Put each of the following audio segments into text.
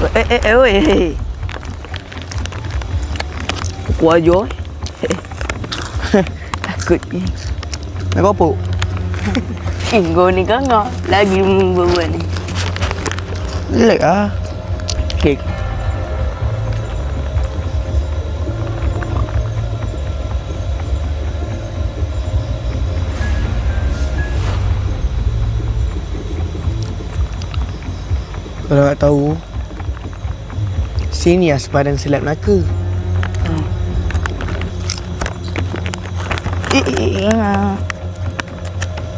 Oi. Kuat je. Takut ni. Nak kopok? Kau ni kan lagi buat ni. Lek ah. Okey. Kalau nak tahu, sini lah sepadan Selat Melaka.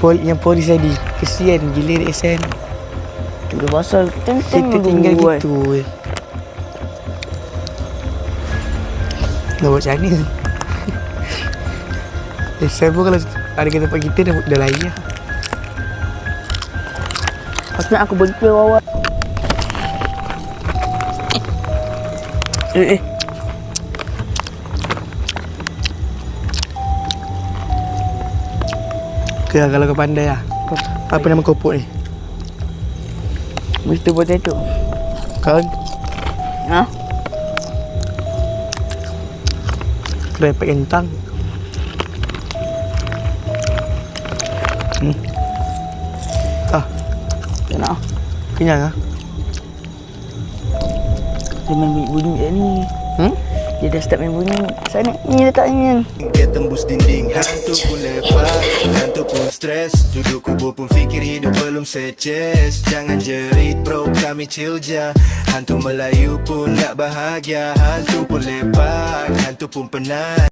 Yang polis tadi, kesian gila dia Ihsan. Tu pasal Kita tinggal gitu. Nak buat macam mana? Ihsan pun kalau ada kat tempat kita dah lain lah. Pasal aku benci awak. Okay, kalau kau pandai lah. Apa nama kopok ni? Mesti potato. Kau Ha? kerepek kentang. Tak nak. Kenyang ah. Dia main bunyi kat ni. Hmm? Dia dah start main bunyi. Sana ni letaknya. Dia tembus dinding, hantu pun lepak, hantu pun stres. Duduk kubur pun fikir hidup belum seces. Jangan jerit bro, kami chill je. Hantu Melayu pun tak bahagia, hantu pun lepak, hantu pun penat.